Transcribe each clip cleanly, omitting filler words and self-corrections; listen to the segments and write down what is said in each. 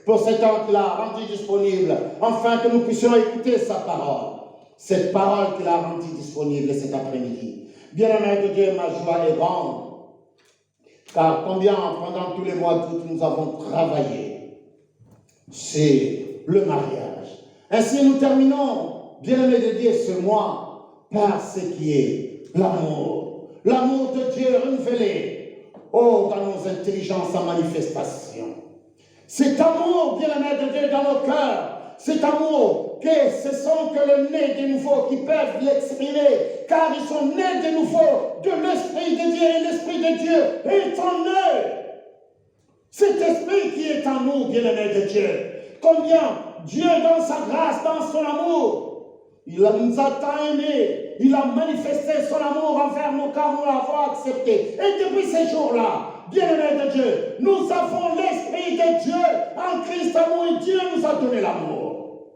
Pour cet temps-là, rendu disponible, afin que nous puissions écouter sa parole. Cette parole qu'il a rendue disponible cet après-midi. Bien-aimé de Dieu, ma joie est grande. Car combien, pendant tous les mois d'août, nous avons travaillé. C'est le mariage. Ainsi, nous terminons, bien-aimé de Dieu, ce mois, par ce qui est l'amour. L'amour de Dieu renouvelé, oh, dans nos intelligences en manifestation. Cet amour, bien-aimé de Dieu, dans nos cœurs, cet amour, que ce sont que le nez de nouveau qui peuvent l'exprimer, car ils sont nés de nouveau de l'Esprit de Dieu, et l'Esprit de Dieu est en eux. Cet Esprit qui est en nous, bien-aimé de Dieu, combien Dieu, dans sa grâce, dans son amour, il nous a tant aimés, il a manifesté son amour envers nous, car nous l'avons accepté. Et depuis ces jours-là, bien-aimés de Dieu, nous avons l'Esprit de Dieu en Christ amour, et Dieu nous a donné l'amour.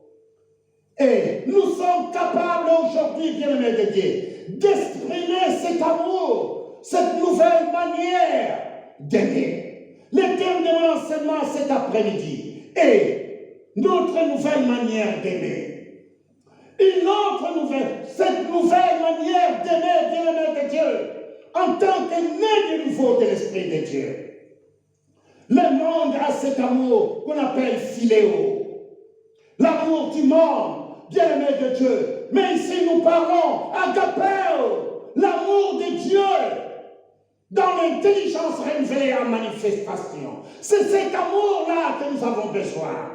Et nous sommes capables aujourd'hui, bien-aimés de Dieu, d'exprimer cet amour, cette nouvelle manière d'aimer. Le thème de mon enseignement cet après-midi est notre nouvelle manière d'aimer. Une autre nouvelle, cette nouvelle manière d'aimer, bien-aimés de Dieu, en tant que né de nouveau de l'Esprit de Dieu. Le monde a cet amour qu'on appelle philéo. L'amour du monde, bien-aimé de Dieu. Mais ici nous parlons agapéo, l'amour de Dieu, dans l'intelligence révélée en manifestation. C'est cet amour-là que nous avons besoin.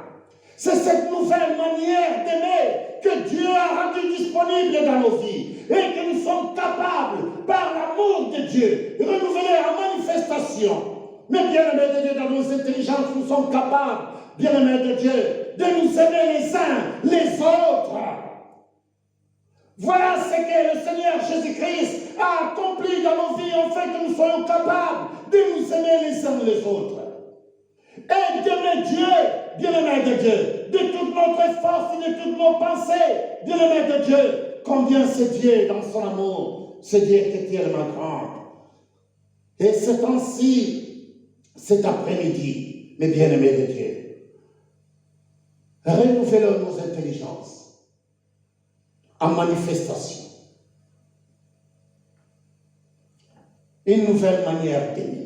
C'est cette nouvelle manière d'aimer que Dieu a rendue disponible dans nos vies et que nous sommes capables, par l'amour de Dieu, renouveler en manifestation. Mais bien-aimés de Dieu, dans nos intelligences, nous sommes capables, bien-aimés de Dieu, de nous aimer les uns les autres. Voilà ce que le Seigneur Jésus-Christ a accompli dans nos vies, en fait que nous soyons capables de nous aimer les uns les autres. Et d'aimer Dieu, bien-aimé de Dieu, de toute notre force et de toutes nos pensées, bien-aimé de Dieu, combien c'est Dieu dans son amour, c'est Dieu qui est tellement grand. Et c'est ainsi, cet après-midi, mes bien-aimés de Dieu, renouvelons nos intelligences en manifestation. Une nouvelle manière d'aimer.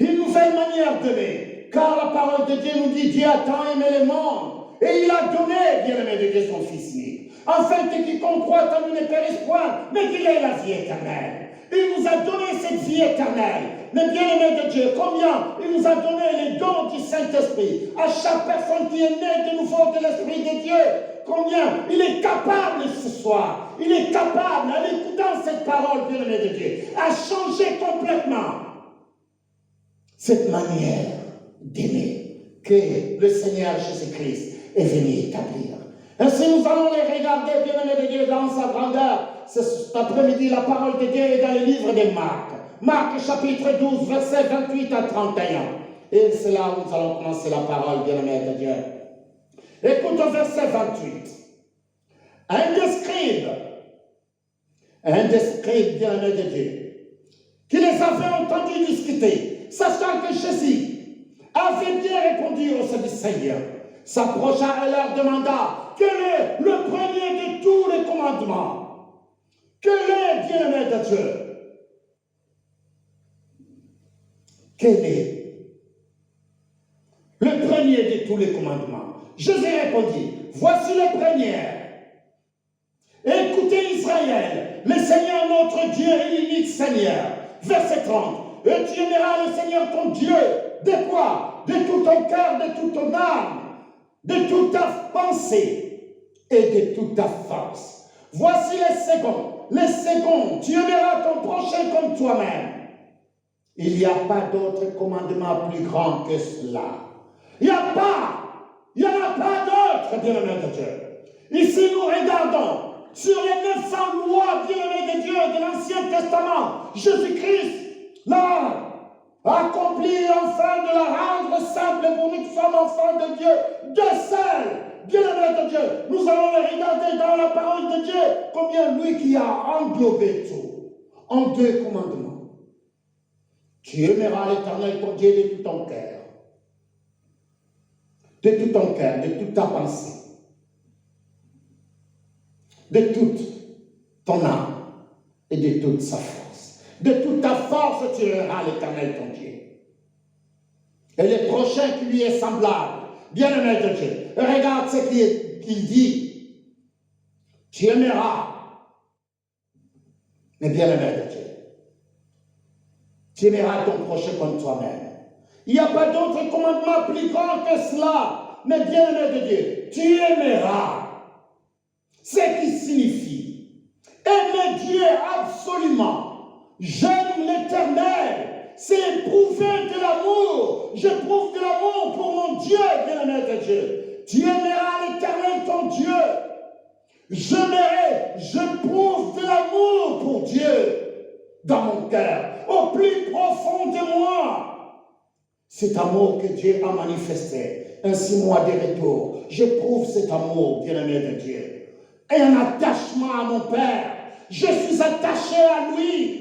Une nouvelle manière d'aimer. Car la parole de Dieu nous dit, Dieu a tant aimé le monde. Et il a donné, bien-aimé de Dieu, son Fils unique. afin que quiconque croit en lui ne périsse point, mais qu'il ait la vie éternelle. Il nous a donné cette vie éternelle. Mais bien aimé de Dieu, combien il nous a donné les dons du Saint-Esprit à chaque personne qui est née de nouveau de l'Esprit de Dieu. Combien il est capable ce soir, il est capable, en écoutant cette parole, bien aimé de Dieu, à changer complètement cette manière d'aimer que le Seigneur Jésus-Christ est venu établir. Ainsi, nous allons les regarder, bien aimé de Dieu, dans sa grandeur. Cet après-midi, la parole de Dieu est dans le livre de Marc. Marc chapitre 12, versets 28 à 31. Et c'est là où nous allons commencer la parole, bien aimé de Dieu. Écoute au verset 28. Un des scribes, bien aimé de Dieu, qui les avait entendus discuter, sachant que Jésus avait bien répondu aux Sadducéens, s'approcha et leur demanda quel est le premier de tous les commandements. Quel est, bien aimé de Dieu? Quel est le premier de tous les commandements? Jésus répondit, voici le premier. Écoutez Israël, le Seigneur notre Dieu est l'unique Seigneur. Verset 30. Et tu aimeras le Seigneur ton Dieu. De quoi? De tout ton cœur, de toute ton âme, de toute ta pensée et de toute ta force. Voici les seconds. Les seconds, tu aimeras ton prochain comme toi-même. Il n'y a pas d'autre commandement plus grand que cela. Il n'y en a pas d'autre, bien-aimé de Dieu. Ici, nous regardons sur les 900 lois, bien-aimé de Dieu, de l'Ancien Testament. Jésus-Christ l'a accompli afin de la rendre simple pour nous qui sommes enfants de Dieu, de seul. Bien-aimé de Dieu, nous allons le regarder dans la parole de Dieu, combien lui qui a englobé tout en 2 commandements. Tu aimeras l'Éternel ton Dieu de tout ton cœur, de tout ton cœur, de toute ta pensée, de toute ton âme et de toute sa force. De toute ta force, tu aimeras l'Éternel ton Dieu. Et le prochain qui lui est semblable, bien-aimé de Dieu, regarde ce qu'il dit. Tu aimeras, mais bien-aimé de Dieu, tu aimeras ton prochain comme toi-même. Il n'y a pas d'autre commandement plus grand que cela, mais bien-aimé de Dieu, tu aimeras. Ce qui signifie aimer Dieu absolument. J'aime l'Éternel. C'est éprouver de l'amour. J'éprouve de l'amour pour mon Dieu, bien-aimé de Dieu. Tu aimeras l'Éternel ton Dieu. J'éprouve de l'amour pour Dieu dans mon cœur, au plus profond de moi. Cet amour que Dieu a manifesté, ainsi moi de retour, j'éprouve cet amour, bien-aimé de Dieu. Et un attachement à mon Père. Je suis attaché à lui.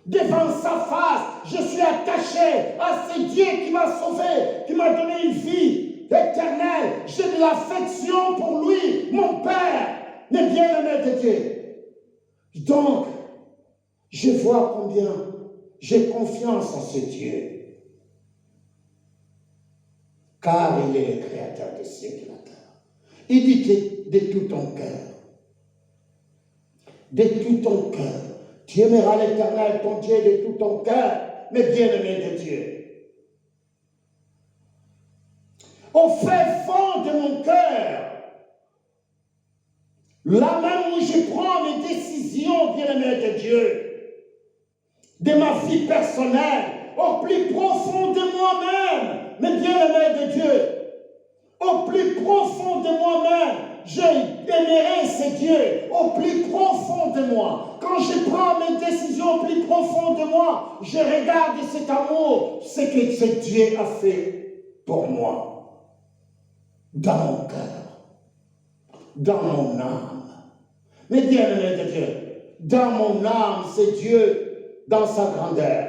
Devant sa face, je suis attaché à ce Dieu qui m'a sauvé, qui m'a donné une vie éternelle. J'ai de l'affection pour lui, mon Père, mais bien-aimé de Dieu. Donc, je vois combien j'ai confiance en ce Dieu. Car il est le créateur des cieux et de la terre. Il dit de tout ton cœur. De tout ton cœur. Tu aimeras l'Éternel, ton Dieu, de tout ton cœur, mais bien-aimé de Dieu. Au fait fond de mon cœur, là même où je prends mes décisions, bien-aimé de Dieu, de ma vie personnelle, au plus profond de moi-même, mais bien-aimé de Dieu, au plus profond de moi-même, j'aimerai ce Dieu au plus profond de moi. Quand je prends mes décisions au plus profond de moi, je regarde cet amour, ce que ce Dieu a fait pour moi. Dans mon cœur, dans mon âme. Mais bien-aimé de Dieu, dans mon âme, c'est Dieu dans sa grandeur.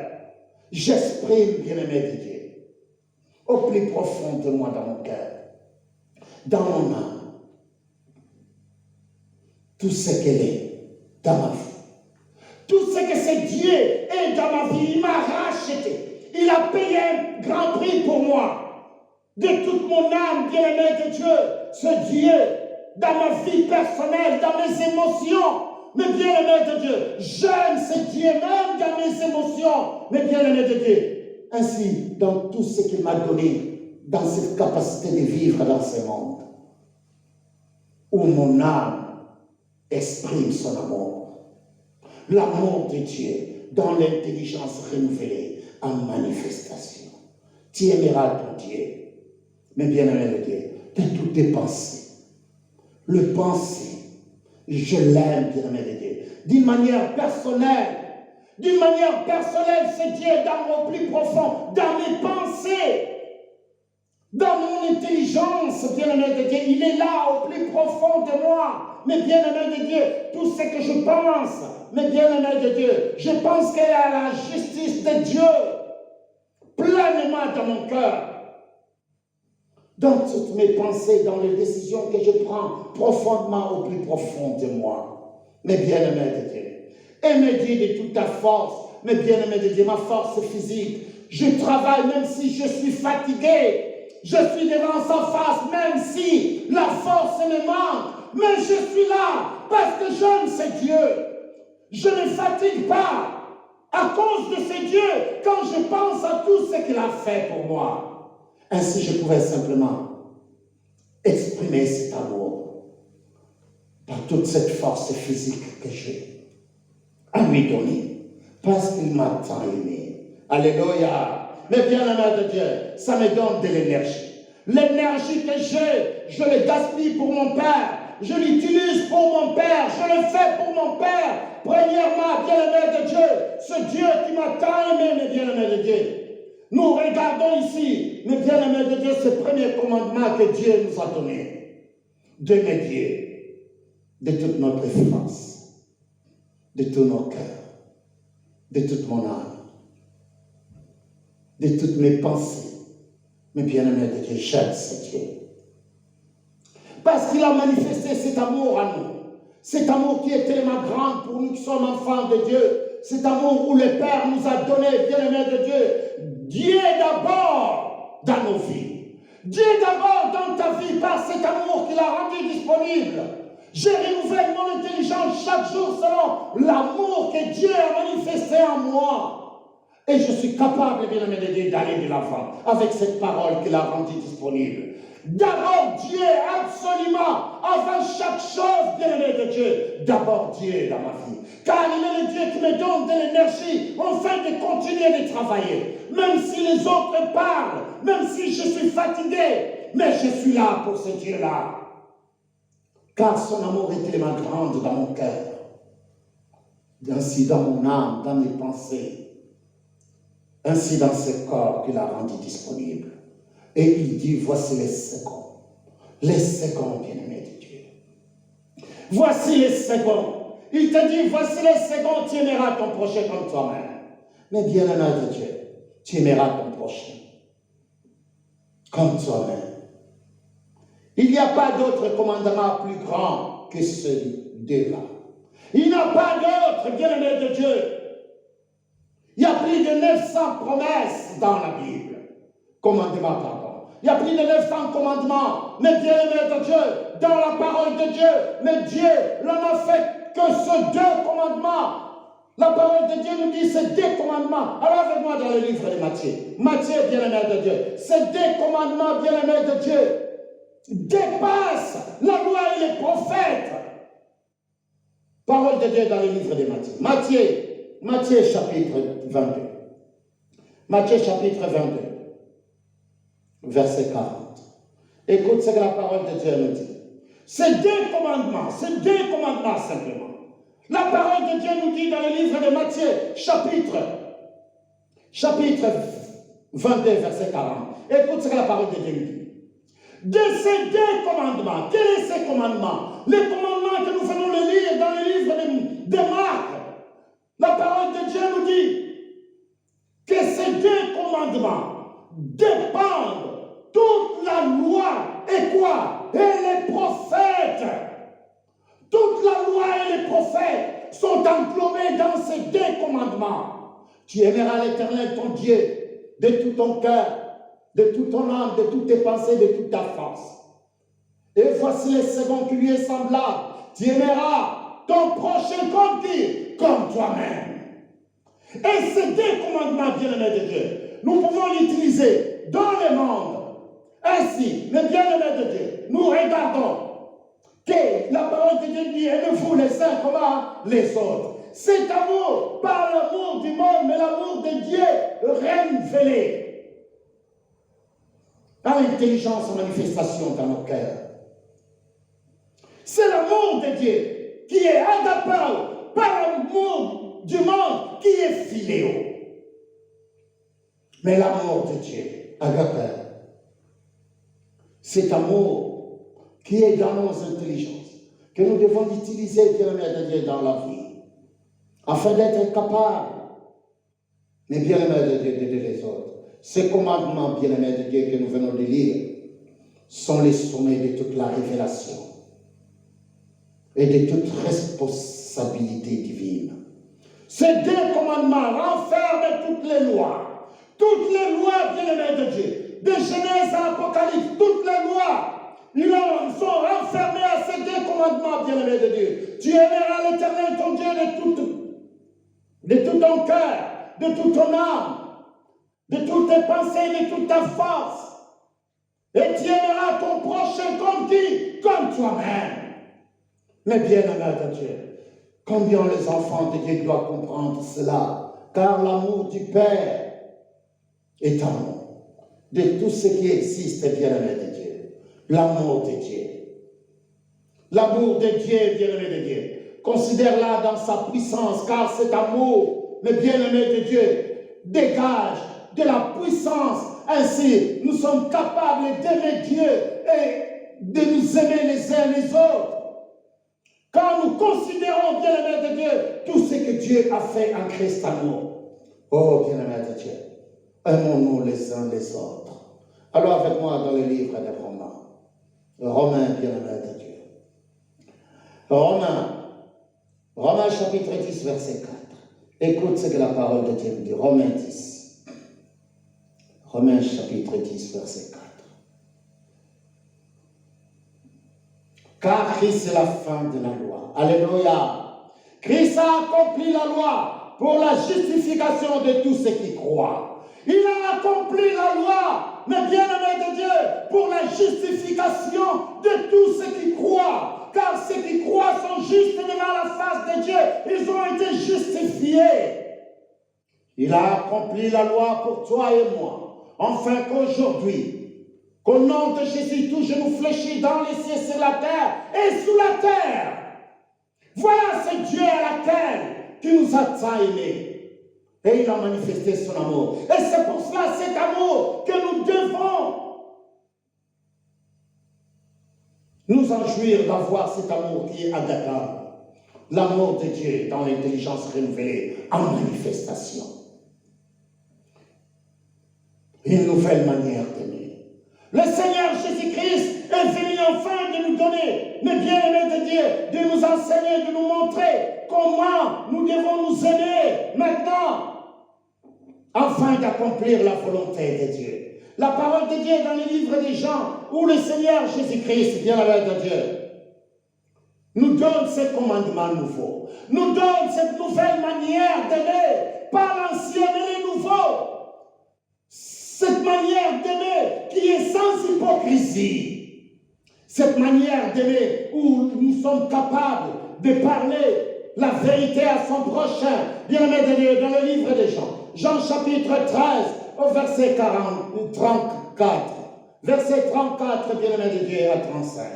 J'exprime, bien-aimé de Dieu, au plus profond de moi, dans mon cœur, dans mon âme. Tout ce qu'elle est dans ma vie. Tout ce que ce Dieu est dans ma vie, il m'a racheté. Il a payé un grand prix pour moi. De toute mon âme, bien-aimé de Dieu, ce Dieu dans ma vie personnelle, dans mes émotions. Mais bien-aimé de Dieu, j'aime ce Dieu même dans mes émotions. Mais bien-aimé de Dieu, ainsi dans tout ce qu'il m'a donné, dans cette capacité de vivre dans ce monde, où mon âme exprime son amour. L'amour de Dieu dans l'intelligence renouvelée en manifestation. Tu aimeras ton Dieu, mais bien-aimé de Dieu, de toutes tes pensées. Le penser, je l'aime, bien-aimé de Dieu, d'une manière personnelle. D'une manière personnelle, c'est Dieu dans mon plus profond, dans mes pensées, dans mon intelligence, bien-aimé de Dieu. Il est là au plus profond de moi. Mais bien-aimé de Dieu, tout ce que je pense, mais bien-aimé de Dieu, je pense qu'il y a la justice de Dieu pleinement dans mon cœur. Dans toutes mes pensées, dans les décisions que je prends profondément au plus profond de moi. Mais bien-aimé de Dieu, aimez Dieu de toute ta force, mais bien-aimé de Dieu, ma force physique, je travaille même si je suis fatigué, je suis devant sa face, même si la force me manque, mais je suis là parce que j'aime ce Dieu. Je ne fatigue pas à cause de ce Dieu quand je pense à tout ce qu'il a fait pour moi. Ainsi, je pouvais simplement exprimer cet amour par toute cette force physique que j'ai à lui donner, parce qu'il m'a tant aimé. Alléluia. Mais bien aimé de Dieu, ça me donne de l'énergie. L'énergie que j'ai, je le gaspille pour mon Père. Je l'utilise pour mon Père. Je le fais pour mon Père. Premièrement, bien aimé de Dieu, ce Dieu qui m'a tant aimé, mais bien aimé de Dieu. Nous regardons ici, mais bien aimé de Dieu, ce premier commandement que Dieu nous a donné. D'aimer Dieu de toute notre force, de tous nos cœurs, de toute mon âme, de toutes mes pensées. Mais bien aimé de Dieu, j'aime ce Dieu. Parce qu'il a manifesté cet amour à nous. Cet amour qui est tellement grand pour nous qui sommes enfants de Dieu. Cet amour où le Père nous a donné, bien aimé de Dieu. Dieu d'abord dans nos vies. Dieu d'abord dans ta vie par cet amour qu'il a rendu disponible. Je renouvelle mon intelligence chaque jour selon l'amour que Dieu a manifesté en moi. Et je suis capable, bien aimé de Dieu, d'aller de l'avant avec cette parole qu'il a rendue disponible. D'abord Dieu, absolument, avant chaque chose, bien aimé de Dieu. D'abord Dieu dans ma vie. Car il est le Dieu qui me donne de l'énergie afin de continuer de travailler. Même si les autres parlent, même si je suis fatigué, mais je suis là pour ce Dieu-là. Car son amour est tellement grand dans mon cœur. Ainsi dans mon âme, dans mes pensées. Ainsi dans ce corps qu'il a rendu disponible. Et il dit, voici les seconds. Les seconds, bien-aimés de Dieu. Voici les seconds. Il te dit, voici les seconds, tu aimeras ton prochain comme toi-même. Mais bien-aimé de Dieu, tu aimeras ton prochain comme toi-même. Il n'y a pas d'autre commandement plus grand que celui-là. Il n'y a pas d'autre, bien-aimé de Dieu. Il y a plus de 900 promesses dans la Bible. Commandements, pardon. Il y a plus de 900 commandements. Mais bien-aimé de Dieu, dans la parole de Dieu, mais Dieu n'en a fait que ce 2 commandements. La parole de Dieu nous dit ces 2 commandements. Alors avec moi dans le livre de Matthieu. Matthieu, bien-aimé de Dieu. Ces 2 commandements, bien-aimé de Dieu, dépassent la loi et les prophètes. Parole de Dieu dans le livre de Matthieu. Matthieu chapitre 22. Matthieu chapitre 22. Verset 40. Écoute ce que la parole de Dieu nous dit. Ces 2 commandements simplement. La parole de Dieu nous dit dans le livre de Matthieu, chapitre 22, verset 40. Écoute ce que la parole de Dieu nous dit. De ces 2 commandements, quels sont ces commandements? Les commandements que nous venons de lire dans le livre de Marc. La parole de Dieu nous dit que ces 2 commandements dépendent toute la loi et quoi? Et les prophètes. Toute la loi et les prophètes sont englobés dans ces 2 commandements. Tu aimeras l'Éternel ton Dieu de tout ton cœur, de toute ton âme, de toutes tes pensées, de toute ta force. Et voici le second qui lui est semblable. Tu aimeras ton prochain comme qui? Comme toi-même. Et ces deux commandements, bien-aimés de Dieu, nous pouvons l'utiliser dans le monde. Ainsi, les bien-aimés de Dieu, nous regardons que la parole de Dieu dit, aimez-vous les uns comme les autres. Cet amour, pas l'amour du monde, mais l'amour de Dieu révélé par l'intelligence en manifestation dans nos cœurs. C'est l'amour de Dieu qui est agapao, pas l'amour du monde qui est philéo. Mais l'amour de Dieu, agapao, cet amour qui est dans nos intelligences, que nous devons utiliser, bien-aimés de Dieu, dans la vie, afin d'être capables, mais bien-aimés de Dieu, d'aider les autres. Ces commandements, bien-aimés de Dieu, que nous venons de lire, sont les sommets de toute la révélation et de toute responsabilité divine. Ces deux commandements renferment toutes les lois, bien-aimés de Dieu, de Genèse à Apocalypse, toutes les lois. Ils sont renfermés à ces deux commandements, bien-aimés de Dieu. Tu aimeras l'Éternel, ton Dieu, de tout ton cœur, de toute ton âme, de toutes tes pensées, de toute ta force. Et tu aimeras ton prochain comme qui? Comme toi-même. Mais bien-aimés de Dieu, combien les enfants de Dieu doivent comprendre cela, car l'amour du Père est amour de tout ce qui existe, bien-aimé de Dieu. L'amour de Dieu. L'amour de Dieu, bien-aimé de Dieu. Considère-la dans sa puissance, car cet amour, mes bien-aimés de Dieu, dégage de la puissance. Ainsi, nous sommes capables d'aimer Dieu et de nous aimer les uns les autres. Quand nous considérons, bien-aimés de Dieu, tout ce que Dieu a fait en Christ amour. Oh, bien-aimés de Dieu, aimons-nous les uns les autres. Alors avec moi dans le livre des Romains. Romains, bien-aimés de Dieu. Romains chapitre 10, verset 4. Écoute ce que la parole de Dieu dit. Romains 10. Romains chapitre 10, verset 4. Car Christ est la fin de la loi. Alléluia. Christ a accompli la loi pour la justification de tous ceux qui croient. Il a accompli la loi, mais bien-aimés de Dieu, pour la justification de tous ceux qui croient. Car ceux qui croient sont justes devant la face de Dieu. Ils ont été justifiés. Il a accompli la loi pour toi et moi. Enfin qu'aujourd'hui, qu'au nom de Jésus, tout genou fléchit dans les cieux, sur la terre et sous la terre. Voilà ce Dieu à laquelle qui nous a aimés. Et il a manifesté son amour. Et c'est pour cela, cet amour, que nous devons nous en jouir d'avoir cet amour qui est agapao. L'amour de Dieu dans l'intelligence renouvelée en manifestation. Une nouvelle manière d'aimer. Le Seigneur Jésus-Christ est venu enfin de nous donner, mais bien-aimés de Dieu, de nous enseigner, de nous montrer comment nous devons nous aimer maintenant, afin d'accomplir la volonté de Dieu. La parole de Dieu dans le livre des Jean, où le Seigneur Jésus-Christ, bien-aimé de Dieu, nous donne ce commandement nouveau, nous donne cette nouvelle manière d'aimer, pas l'ancien mais le nouveau. Cette manière d'aimer qui est sans hypocrisie. Cette manière d'aimer où nous sommes capables de parler la vérité à son prochain. Bien-aimé de Dieu, dans le livre des Jean. Jean chapitre 13, au verset 34. Verset 34, bien-aimé de Dieu, à 35.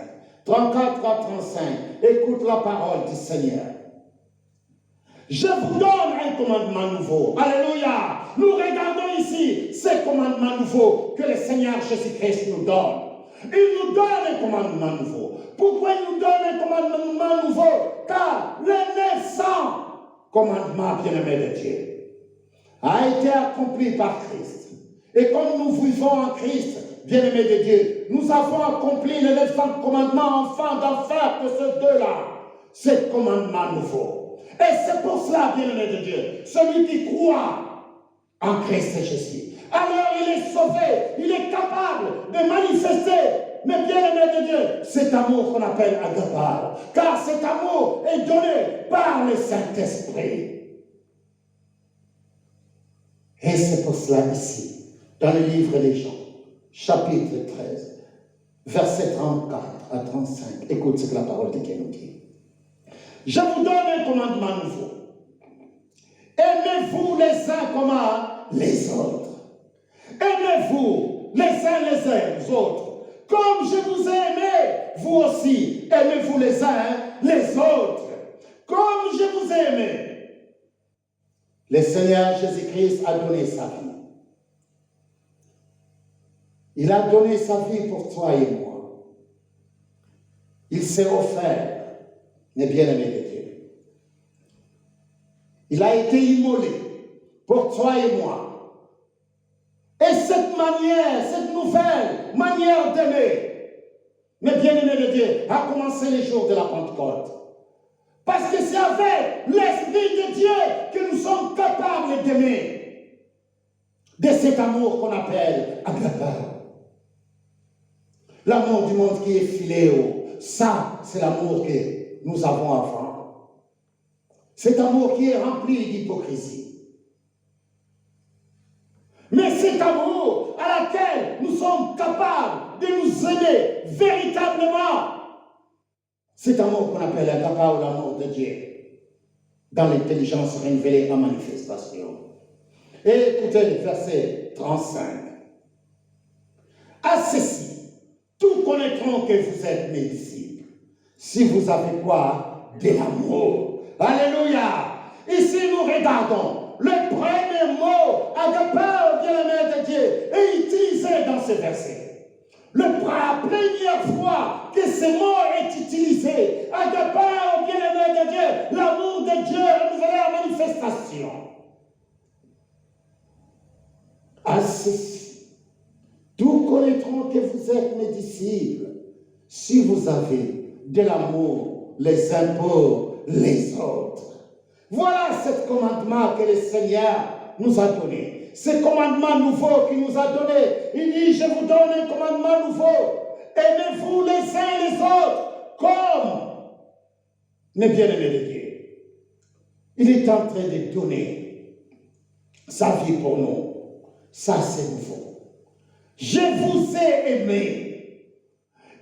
34 à 35. Écoute la parole du Seigneur. Je vous donne un commandement nouveau. Alléluia. Nous regardons ici ces commandements nouveaux que le Seigneur Jésus-Christ nous donne. Il nous donne un commandement nouveau. Pourquoi il nous donne un commandement nouveau? Car le 900 commandement, bien-aimé de Dieu, a été accompli par Christ. Et comme nous vivons en Christ, bien-aimé de Dieu, nous avons accompli les 900 commandements afin d'en faire de ce deux-là, ce commandement nouveau. Et c'est pour cela, bien-aimé de Dieu, celui qui croit en Christ Jésus, alors il est sauvé, il est capable de manifesté, mais bien aimé de Dieu, cet amour qu'on appelle agape, car cet amour est donné par le Saint-Esprit. Et c'est pour cela ici, dans le livre des Jean, chapitre 13, versets 34 à 35, écoute ce que la parole de Dieu nous dit. Je vous donne un commandement nouveau. Aimez-vous les uns comme les autres. Aimez-vous les uns les autres. Comme je vous ai aimé, vous aussi, aimez-vous les uns les autres. Comme je vous ai aimé. Le Seigneur Jésus-Christ a donné sa vie. Il a donné sa vie pour toi et moi. Il s'est offert, mes bien-aimés de Dieu. Il a été immolé pour toi et moi. Et cette manière, cette nouvelle manière d'aimer, mes bien-aimés de Dieu, a commencé les jours de la Pentecôte. Parce que c'est avec l'Esprit de Dieu que nous sommes capables d'aimer. De cet amour qu'on appelle agape. L'amour du monde qui est philéo, ça, c'est l'amour que nous avons avant. Cet amour qui est rempli d'hypocrisie. Mais cet amour à laquelle nous sommes capables de nous aimer véritablement, cet amour qu'on appelle agape ou l'amour de Dieu, dans l'intelligence révélée en manifestation. Et écoutez le verset 35. À ceci, tous connaîtront que vous êtes mes disciples, si vous avez quoi? De l'amour. Alléluia. Ici, nous regardons le premier mot, agape, bien-aimé de Dieu, est utilisé dans ce verset. La première fois que ce mot est utilisé, agape, bien-aimé de Dieu, l'amour de Dieu renouvelé en manifestation. À ceci, tous connaîtront que vous êtes mes disciples, si vous avez de l'amour les uns pour les autres. Voilà ce commandement que le Seigneur nous a donné. Ce commandement nouveau qu'il nous a donné. Il dit, je vous donne un commandement nouveau. Aimez-vous les uns les autres comme mes bien-aimés de Dieu. Il est en train de donner sa vie pour nous. Ça, c'est nouveau. Je vous ai aimé.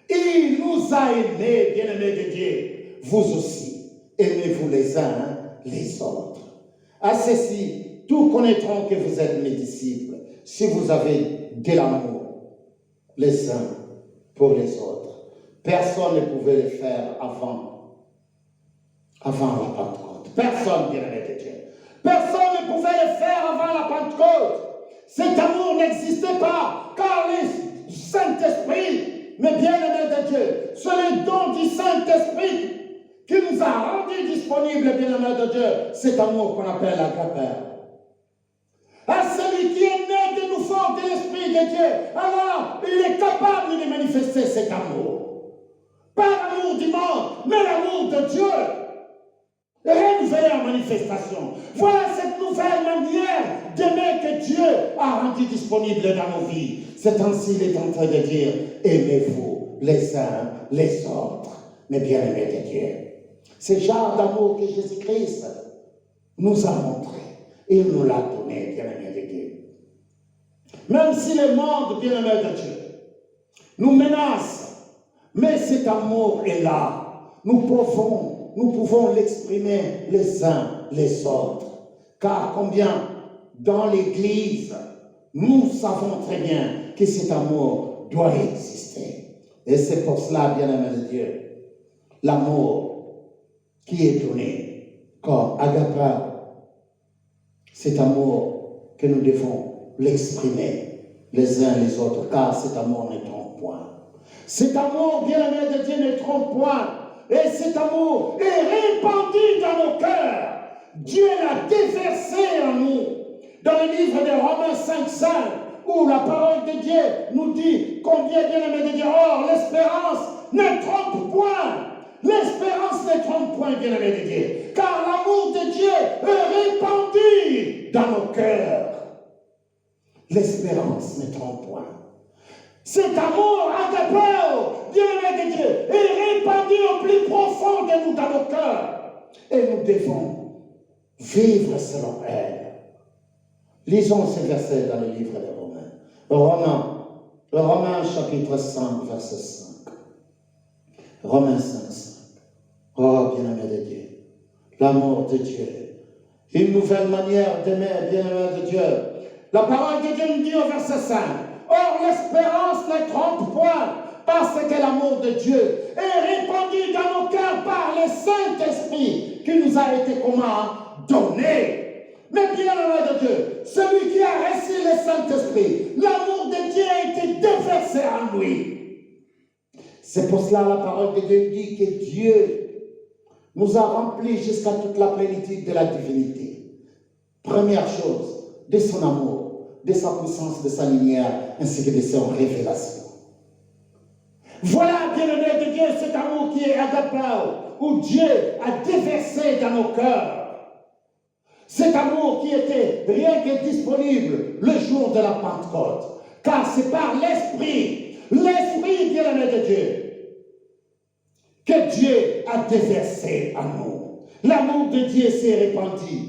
Il nous a aimés, bien-aimés de Dieu. Vous aussi, aimez-vous les uns les autres. À ceci, tous connaîtront que vous êtes mes disciples, si vous avez de l'amour les uns pour les autres. Personne ne pouvait le faire avant la Pentecôte. Personne, bien-aimé de Dieu. Personne ne pouvait le faire avant la Pentecôte. Cet amour n'existait pas, car le Saint-Esprit, mais bien-aimé de Dieu, c'est le don du Saint-Esprit qui nous a rendus disponibles, bien-aimé de Dieu, cet amour qu'on appelle agape. À celui qui est né de nouveau de l'Esprit de Dieu, alors il est capable de manifester cet amour. Pas l'amour du monde, mais l'amour de Dieu. Renouvelé en manifestation. Voilà cette nouvelle manière d'aimer que Dieu a rendu disponible dans nos vies. C'est ainsi qu'il est en train de dire, aimez-vous les uns les autres, mes bien-aimés de Dieu. C'est le genre d'amour que Jésus-Christ nous a montré. Il nous l'a donné, bien-aimés de Dieu. Même si le monde, bien-aimé de Dieu, nous menace, mais cet amour est là. Nous pouvons l'exprimer les uns les autres. Car combien dans l'Église, nous savons très bien que cet amour doit exister. Et c'est pour cela, bien-aimé de Dieu, l'amour qui est donné comme agape, cet amour que nous devons l'exprimer les uns les autres, car cet amour ne trompe point. Cet amour, bien-aimé de Dieu, ne trompe point. Et cet amour est répandu dans nos cœurs. Dieu l'a déversé en nous. Dans le livre de Romains 5:5, où la parole de Dieu nous dit combien, bien-aimé de Dieu, or l'espérance ne trompe point. L'espérance ne trompe point, bien-aimé de Dieu, car l'amour de Dieu est répandu dans nos cœurs. L'espérance ne trompe point. Cet amour, agapao, bien-aimé de Dieu, est répandu au plus profond de nous dans nos cœurs. Et nous devons vivre selon elle. Lisons ces versets dans le livre des Romains. Romains chapitre 5, verset 5. Romains 5, 5. Oh, bien-aimé de Dieu, l'amour de Dieu, une nouvelle manière d'aimer, bien-aimé de Dieu. La parole de Dieu nous dit au verset 5, or l'espérance ne trompe point, parce que l'amour de Dieu est répandu dans nos cœurs par le Saint-Esprit qui nous a été comment donné. Mais bien-aimé de Dieu, celui qui a reçu le Saint-Esprit, l'amour de Dieu a été déversé en lui. C'est pour cela la parole de Dieu dit que Dieu nous a remplis jusqu'à toute la plénitude de la divinité. Première chose, de son amour, de sa puissance, de sa lumière, ainsi que de ses révélations. Voilà, bien-aimé de Dieu, cet amour qui est agapao, où Dieu a déversé dans nos cœurs. Cet amour qui était rien que disponible le jour de la Pentecôte. Car c'est par l'Esprit, bien-aimé de Dieu, que Dieu a déversé en nous. L'amour de Dieu s'est répandu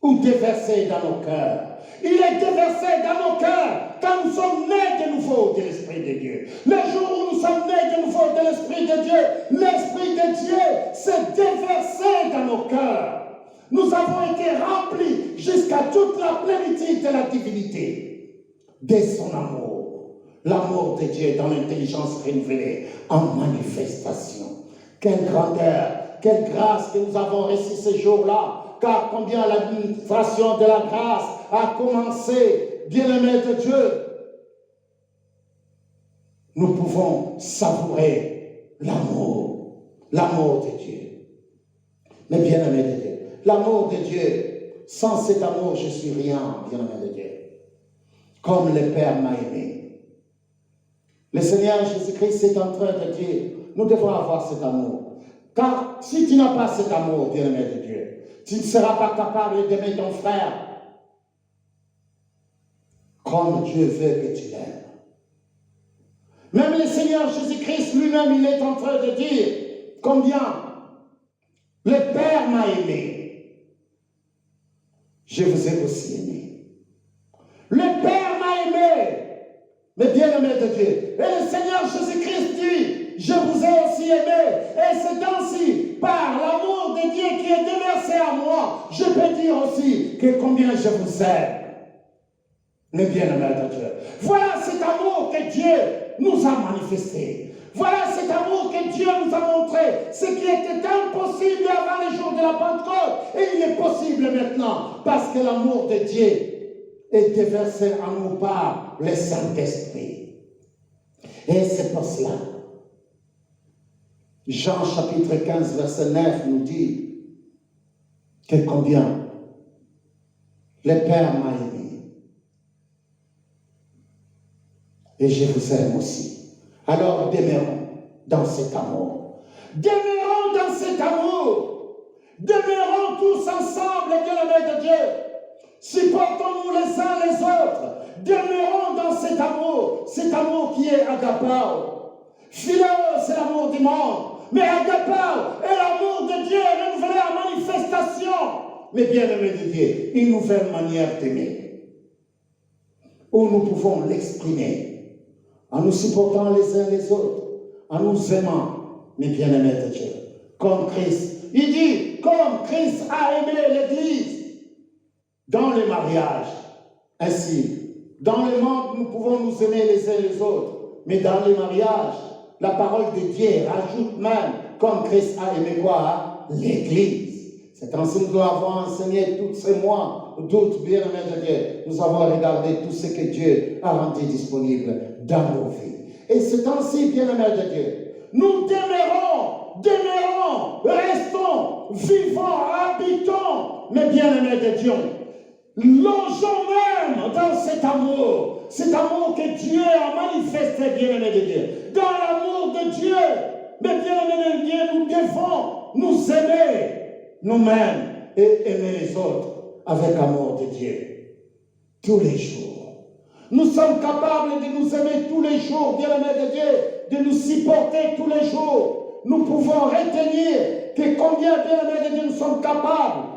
ou déversé dans nos cœurs. Il est déversé dans nos cœurs quand nous sommes nés de nouveau de l'Esprit de Dieu. Le jour où nous sommes nés de nouveau de l'Esprit de Dieu, l'Esprit de Dieu s'est déversé dans nos cœurs. Nous avons été remplis jusqu'à toute la plénitude de la divinité, de son amour. L'amour de Dieu dans l'intelligence renouvelée en manifestation. Quelle grandeur, quelle grâce que nous avons reçue ce jour-là, car combien l'administration de la grâce a commencé, bien-aimé de Dieu. Nous pouvons savourer l'amour de Dieu. Mais bien-aimé de Dieu, l'amour de Dieu, sans cet amour, je suis rien, bien-aimé de Dieu. Comme le Père m'a aimé. Le Seigneur Jésus-Christ est en train de dire, nous devons avoir cet amour. Car si tu n'as pas cet amour, bien-aimé de Dieu, tu ne seras pas capable d'aimer ton frère comme Dieu veut que tu l'aimes. Même le Seigneur Jésus-Christ lui-même, il est en train de dire combien le Père m'a aimé. Je vous ai aussi aimé. Le Père m'a aimé. Mais bien-aimé de Dieu. Et le Seigneur Jésus-Christ dit, je vous ai aussi aimé. Et c'est ainsi, par l'amour de Dieu qui est déversé à moi, je peux dire aussi que combien je vous aime. Mais bien-aimé de Dieu. Voilà cet amour que Dieu nous a manifesté. Voilà cet amour que Dieu nous a montré. Ce qui était impossible avant les jours de la Pentecôte. Et il est possible maintenant. Parce que l'amour de Dieu est déversé en nous par le Saint-Esprit. Et c'est pour cela. Jean chapitre 15, verset 9 nous dit que combien le Père m'a aimé. Et je vous aime aussi. Alors demeurons dans cet amour. Demeurons dans cet amour. Demeurons tous ensemble, bien-aimés de Dieu. Supportons-nous les uns les autres. Demeurons dans cet amour qui est agapao. Philéo, c'est l'amour du monde. Mais agapao est l'amour de Dieu renouvelé en manifestation. Mais bien-aimés de Dieu, une nouvelle manière d'aimer. Où nous pouvons l'exprimer. En nous supportant les uns les autres. En nous aimant. Mais bien-aimés de Dieu. Comme Christ. Il dit, comme Christ a aimé l'Église. Dans le mariage, ainsi, dans le monde, nous pouvons nous aimer les uns les autres, mais dans le mariage, la parole de Dieu rajoute même, comme Christ a aimé quoi? L'Église. C'est ainsi que nous avons enseigné tous ces mois, d'autres bien-aimés de Dieu, nous avons regardé tout ce que Dieu a rendu disponible dans nos vies. Et c'est ainsi, bien-aimés de Dieu, nous demeurons, restons, vivons, habitons, mais bien-aimés de Dieu, longeons même dans cet amour que Dieu a manifesté, bien-aimé de Dieu. Dans l'amour de Dieu, mais bien-aimé de Dieu, nous devons nous aimer nous-mêmes et aimer les autres avec amour de Dieu. Tous les jours. Nous sommes capables de nous aimer tous les jours, bien-aimés de Dieu, de nous supporter tous les jours. Nous pouvons retenir que combien, bien-aimés de Dieu, nous sommes capables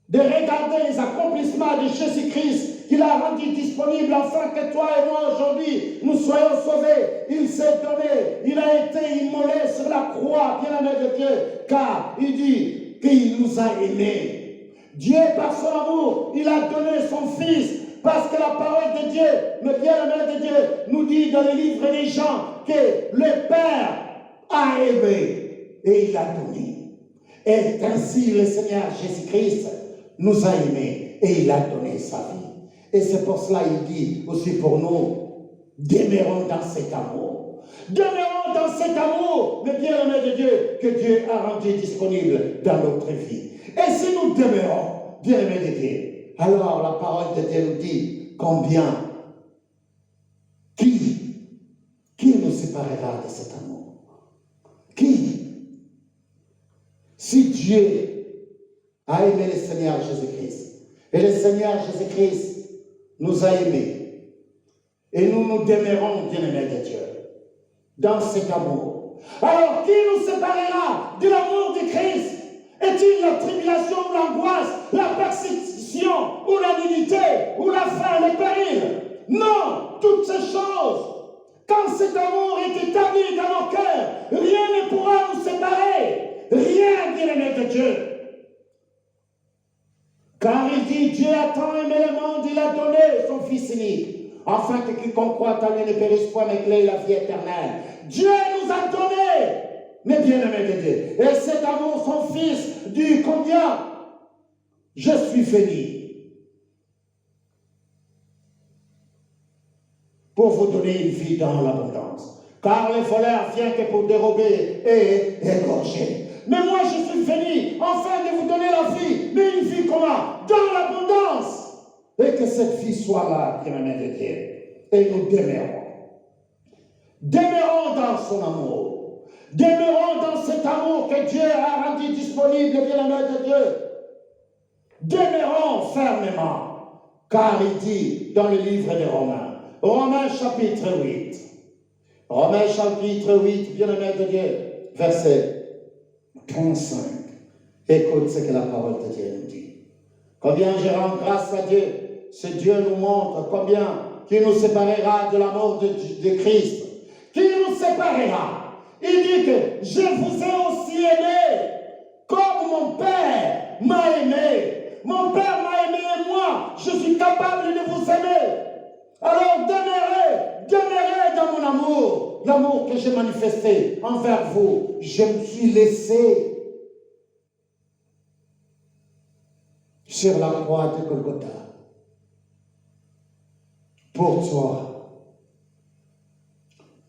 de regarder les accomplissements de Jésus-Christ qu'il a rendu disponible afin que toi et moi aujourd'hui nous soyons sauvés. Il s'est donné, il a été immolé sur la croix, bien-aimé de Dieu, car il dit qu'il nous a aimés. Dieu, par son amour, il a donné son Fils, parce que la parole de Dieu, le bien-aimé de Dieu, nous dit dans le livre des Jean que le Père a aimé et il a donné. Et ainsi le Seigneur Jésus-Christ nous a aimés et il a donné sa vie. Et c'est pour cela qu'il dit aussi pour nous, demeurons dans cet amour. Demeurons dans cet amour, le bien-aimé de Dieu, que Dieu a rendu disponible dans notre vie. Et si nous demeurons, bien-aimé de Dieu, alors la parole de Dieu nous dit combien, qui nous séparera de cet amour? Qui? Si Dieu a aimé le Seigneur Jésus-Christ, et le Seigneur Jésus-Christ nous a aimés, et nous demeurons, bien-aimés de Dieu, dans cet amour. Alors qui nous séparera de l'amour de Christ? Est-il la tribulation ou l'angoisse, la persécution ou la dignité ou la faim, les périls? Non, toutes ces choses. Quand cet amour est établi dans nos cœurs, rien ne pourra nous séparer. Rien, bien-aimé de Dieu. Car il dit, Dieu a tant aimé le monde, il a donné son Fils unique, afin que quiconque croit en lui ne périsse point, mais qu'il ait la vie éternelle. Dieu nous a donné, mais bien-aimé de Dieu. Et cet amour, son Fils, dit combien? Je suis venu pour vous donner une vie dans l'abondance. Car le voleur vient que pour dérober et égorger. Mais moi, je suis venu enfin de vous donner la vie. Mais une vie comment? Dans l'abondance. Et que cette vie soit là, bien-aimé de Dieu. Et nous demeurons. Demeurons dans son amour. Demeurons dans cet amour que Dieu a rendu disponible, bien-aimé de Dieu. Demeurons fermement. Car il dit dans le livre de Romains, Romains chapitre 8. Romains chapitre 8, bien-aimé de Dieu, verset 35. Écoute ce que la parole de Dieu nous dit. Combien je rends grâce à Dieu, ce Dieu nous montre combien qui nous séparera de l'amour de Christ. Qui nous séparera? Il dit que je vous ai aussi aimé comme mon Père m'a aimé. Mon Père m'a aimé et moi, je suis capable de vous aimer. Alors demeurez dans mon amour, l'amour que j'ai manifesté envers vous. Je me suis laissé sur la croix de Golgotha pour toi.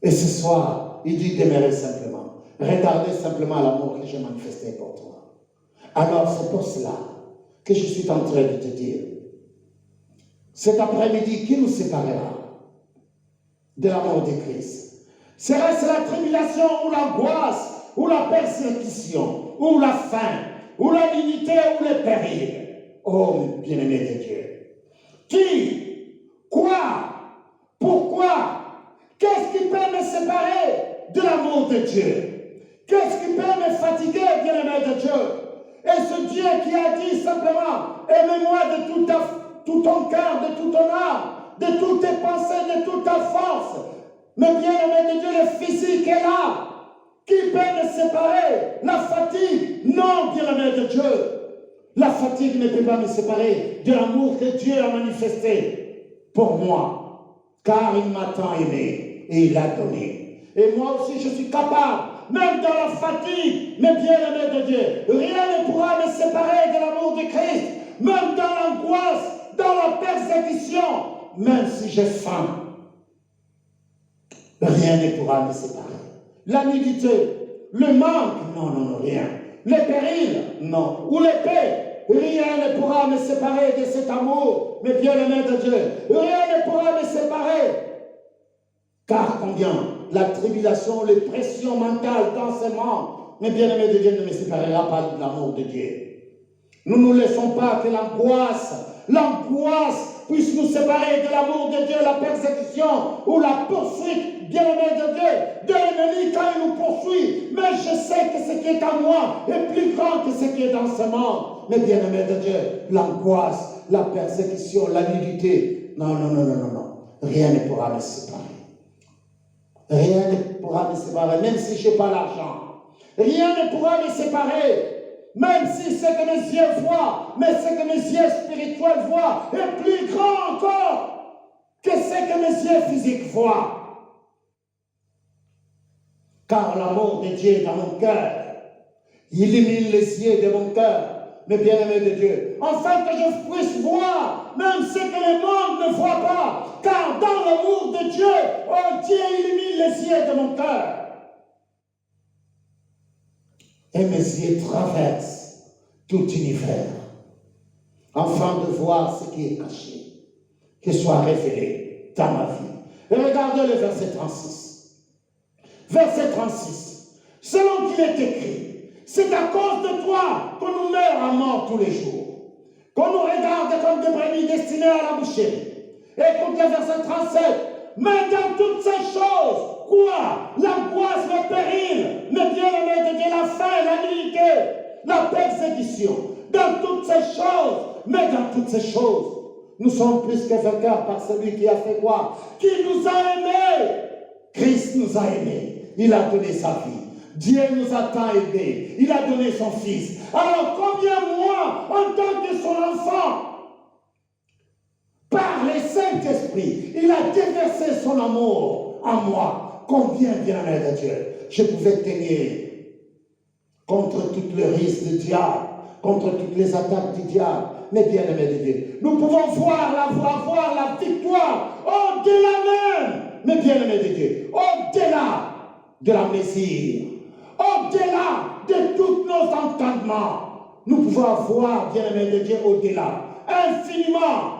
Et ce soir, il dit demeurez simplement. Regardez simplement l'amour que j'ai manifesté pour toi. Alors c'est pour cela que je suis en train de te dire, cet après-midi, qui nous séparera de l'amour de Christ? Serait-ce la tribulation ou l'angoisse, ou la persécution, ou la faim, ou la dignité, ou le péril? Oh, bien-aimé de Dieu. Qui? Quoi? Pourquoi? Qu'est-ce qui peut me séparer de l'amour de Dieu? Qu'est-ce qui peut me fatiguer, bien-aimé de Dieu? Et ce Dieu qui a dit simplement, aimez-moi de tout ton cœur, de toute ton âme, de toutes tes pensées, de toute ta force. Mais bien-aimé de Dieu, le physique est là. Qui peut me séparer? La fatigue? Non, bien-aimé de Dieu. La fatigue ne peut pas me séparer de l'amour que Dieu a manifesté pour moi. Car il m'a tant aimé et il a donné. Et moi aussi, je suis capable, même dans la fatigue, mais bien-aimé de Dieu, rien ne pourra me séparer de l'amour de Christ. Même dans l'angoisse, dans la persécution, même si j'ai faim, rien ne pourra me séparer. La nudité, le manque, non, rien. Les périls, non. Ou l'épée, rien ne pourra me séparer de cet amour, mais bien-aimé de Dieu. Rien ne pourra me séparer. Car combien la tribulation, les pressions mentales dans ce monde, mais bien-aimé de Dieu ne me séparera pas de l'amour de Dieu. Nous ne laissons pas que l'angoisse puisse nous séparer de l'amour de Dieu, la persécution ou la poursuite, bien-aimé de Dieu, de l'ennemi quand il nous poursuit. Mais je sais que ce qui est en moi est plus grand que ce qui est dans ce monde. Mais bien-aimé de Dieu, l'angoisse, la persécution, la nudité, non, non, non, non, non, non. Rien ne pourra me séparer. Rien ne pourra me séparer, même si je n'ai pas l'argent. Rien ne pourra me séparer. Même si ce que mes yeux voient, mais ce que mes yeux spirituels voient est plus grand encore que ce que mes yeux physiques voient. Car l'amour de Dieu est dans mon cœur. Il illumine les yeux de mon cœur, mes bien-aimés de Dieu, afin que je puisse voir même ce que le monde ne voit pas. Car dans l'amour de Dieu, oh Dieu illumine les yeux de mon cœur. Et mes yeux traversent tout univers, afin de voir ce qui est caché, qui soit révélé dans ma vie. Et regardez le verset 36. Verset 36. Selon qu'il est écrit, c'est à cause de toi qu'on nous meurt à mort tous les jours, qu'on nous regarde comme des brebis destinées à la boucherie. Écoute le verset 37. Mais dans toutes ces choses, quoi? L'angoisse, le péril, le bien-aimé de Dieu, la faim, la nudité, la persécution. Dans toutes ces choses, mais dans toutes ces choses, nous sommes plus que vainqueurs par celui qui a fait quoi? Qui nous a aimés. Christ nous a aimés. Il a donné sa vie. Dieu nous a tant aimés. Il a donné son Fils. Alors combien moi, en tant que son enfant, par le Saint-Esprit, il a déversé son amour en moi. Combien, bien-aimé de Dieu, je pouvais tenir contre tout le risque du diable, contre toutes les attaques du diable. Mais bien-aimé de Dieu, nous pouvons voir la victoire au-delà même. Mais bien-aimé de Dieu, au-delà de la mesure, au-delà de tous nos entendements, nous pouvons voir, bien-aimé de Dieu, au-delà, infiniment,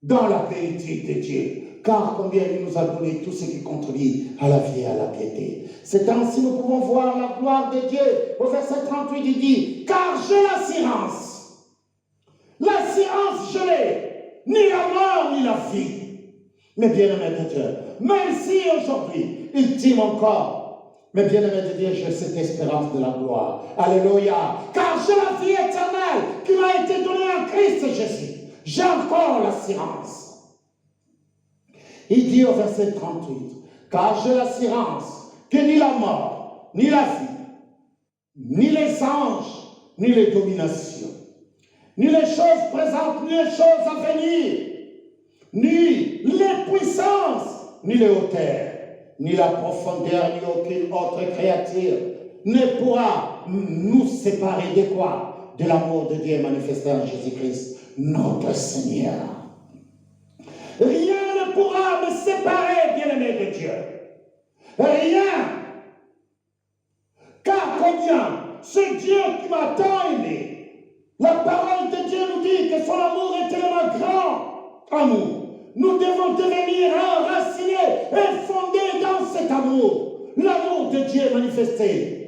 dans la plénitude de Dieu, car combien il nous a donné tout ce qui contribue à la vie et à la piété. C'est ainsi nous pouvons voir la gloire de Dieu. Au verset 38, il dit, car j'ai l'assurance. L'assurance, je l'ai, ni la mort, ni la vie. Mais bien-aimé de Dieu, même si aujourd'hui, il dit encore, mais bien-aimé de Dieu, j'ai cette espérance de la gloire. Alléluia. Car j'ai la vie éternelle qui m'a été donnée en Christ Jésus. J'ai encore l'assurance. Il dit au verset 38, car j'ai l'assurance que ni la mort, ni la vie, ni les anges, ni les dominations, ni les choses présentes, ni les choses à venir, ni les puissances, ni les hauteurs, ni la profondeur, ni aucune autre créature ne pourra nous séparer de quoi? De l'amour de Dieu manifesté en Jésus-Christ, notre Seigneur. Rien ne pourra me séparer, bien-aimé de Dieu. Rien. Car combien ce Dieu qui m'a tant aimé, la parole de Dieu nous dit que son amour est tellement grand en nous. Nous devons devenir enracinés et fondés dans cet amour. L'amour de Dieu manifesté.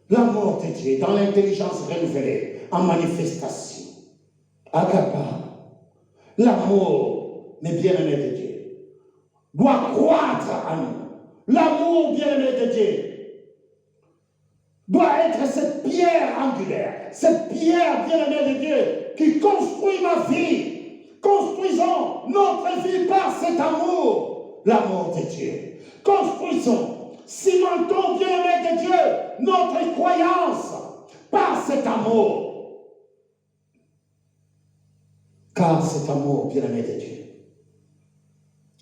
L'amour de Dieu dans l'intelligence renouvelée, en manifestation. Agapa. L'amour, mes bien-aimés de Dieu, doit croître en nous. L'amour, bien-aimé de Dieu, doit être cette pierre angulaire, cette pierre, bien-aimée de Dieu, qui construit ma vie. Construisons notre vie par cet amour, l'amour de Dieu. Construisons, cimentons, bien-aimé de Dieu, notre croyance par cet amour. Car cet amour, bien-aimé de Dieu,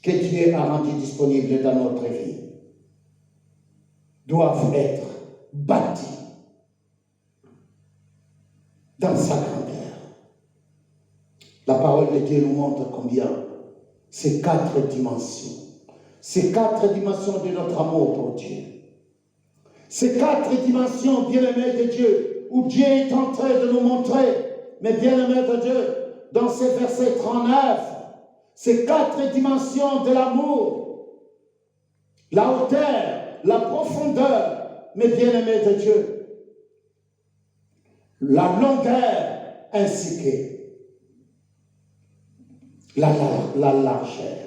que Dieu a rendu disponible dans notre vie, doivent être bâtis dans sa grandeur. La parole de Dieu nous montre combien ces 4 dimensions, ces 4 dimensions de notre amour pour Dieu, ces 4 dimensions, bien-aimés de Dieu, où Dieu est en train de nous montrer, mais bien-aimés de Dieu, dans ce verset 39, ces 4 dimensions de l'amour, la hauteur, la profondeur, mes bien-aimés de Dieu, la longueur ainsi que la largeur.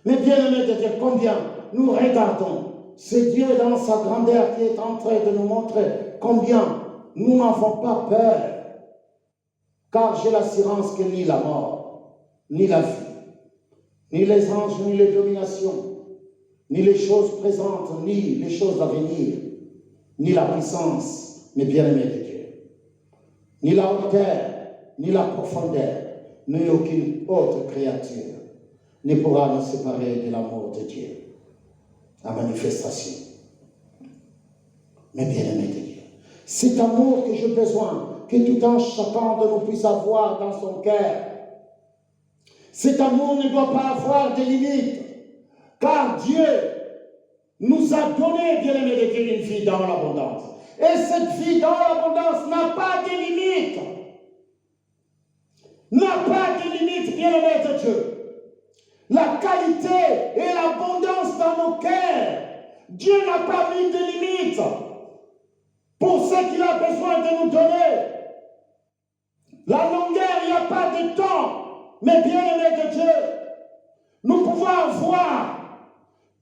Mais bien aimé de Dieu, combien nous regardons, c'est Dieu dans sa grandeur qui est en train de nous montrer combien nous n'avons pas peur. Car j'ai l'assurance que ni la mort, ni la vie, ni les anges, ni les dominations, ni les choses présentes, ni les choses à venir, ni la puissance, mais bien aimé de Dieu, ni la hauteur, ni la profondeur, ni aucune autre créature ne pourra nous séparer de l'amour de Dieu. La manifestation. Mais bien aimé de Dieu, cet amour que j'ai besoin, que tout un chacun de nous puisse avoir dans son cœur. Cet amour ne doit pas avoir de limites, car Dieu nous a donné, bien aimé de Dieu, une vie dans l'abondance. Et cette vie dans l'abondance n'a pas de limites. N'a pas de limites, bien aimé de Dieu. La qualité et l'abondance dans nos cœurs, Dieu n'a pas mis de limites pour ce qu'il a besoin de nous donner. La longueur, il n'y a pas de temps, mais bien aimé de Dieu, nous pouvons avoir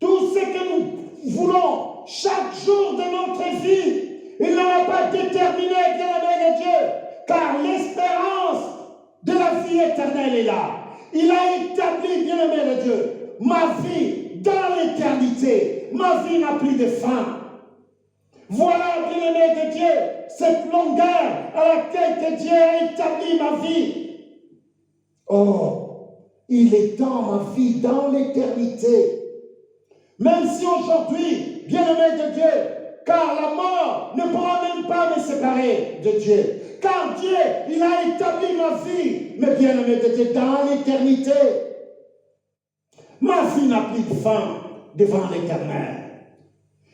tout ce que nous voulons chaque jour de notre vie. Il n'a pas déterminé, bien aimé de Dieu, car l'espérance de la vie éternelle est là. Il a établi, bien aimé de Dieu, ma vie dans l'éternité. Ma vie n'a plus de fin. Voilà, bien aimé de Dieu, cette longueur à laquelle que Dieu a établi ma vie. Oh, il est dans ma vie, dans l'éternité. Même si aujourd'hui, bien aimé de Dieu, car la mort ne pourra même pas me séparer de Dieu. Car Dieu, il a établi ma vie, mais bien aimé de Dieu, dans l'éternité. Ma vie n'a plus de fin devant l'Éternel.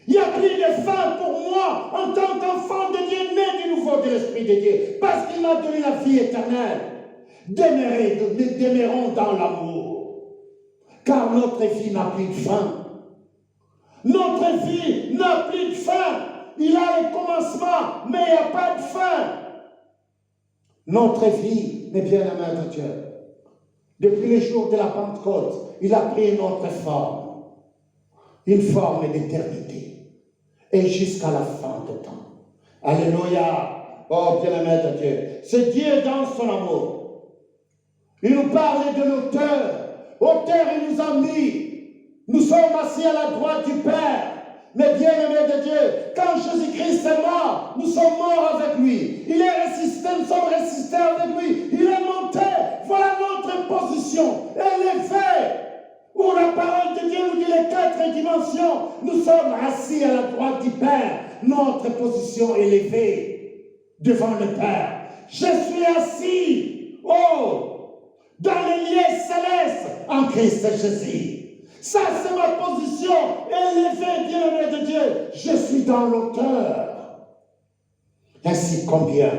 Il n'y a plus de fin pour moi en tant qu'enfant de Dieu, né du nouveau de l'Esprit de Dieu, parce qu'il m'a donné la vie éternelle. Demeurons dans l'amour, car notre vie n'a plus de fin. Notre vie n'a plus de fin. Il a le commencement, mais il n'y a pas de fin. Notre vie, mes bien-aimés de Dieu, depuis les jours de la Pentecôte, il a pris une autre forme, une forme d'éternité, et jusqu'à la fin du temps. Alléluia. Oh, bien-aimé de Dieu, c'est Dieu dans son amour. Il nous parle de l'auteur. Auteur, il nous a mis. Nous sommes assis à la droite du Père. Mais bien-aimés de Dieu, quand Jésus-Christ est mort, nous sommes morts avec lui. Il est ressuscité, nous sommes ressuscités avec lui. Il est monté. Voilà notre position élevée. Où la parole de Dieu nous dit les 4 dimensions. Nous sommes assis à la droite du Père. Notre position élevée devant le Père. Je suis assis, dans les lieux célestes en Christ Jésus. Ça, c'est ma position élevée, bien-aimé de Dieu. Je suis dans l'auteur. Ainsi combien,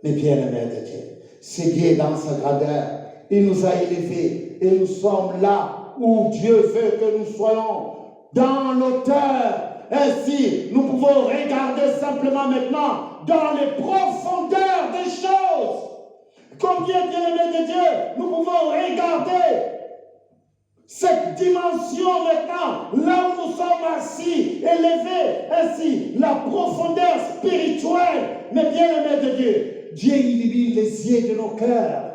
mes bien-aimés de Dieu, c'est Dieu dans sa grandeur. Il nous a élevés et nous sommes là où Dieu veut que nous soyons, dans l'auteur. Ainsi, nous pouvons regarder simplement maintenant dans les profondeurs des choses. Combien, bien-aimés de Dieu, nous pouvons regarder cette dimension maintenant, là où nous sommes assis, élevés, ainsi, la profondeur spirituelle, mais bien-aimés de Dieu, Dieu illumine les yeux de nos cœurs.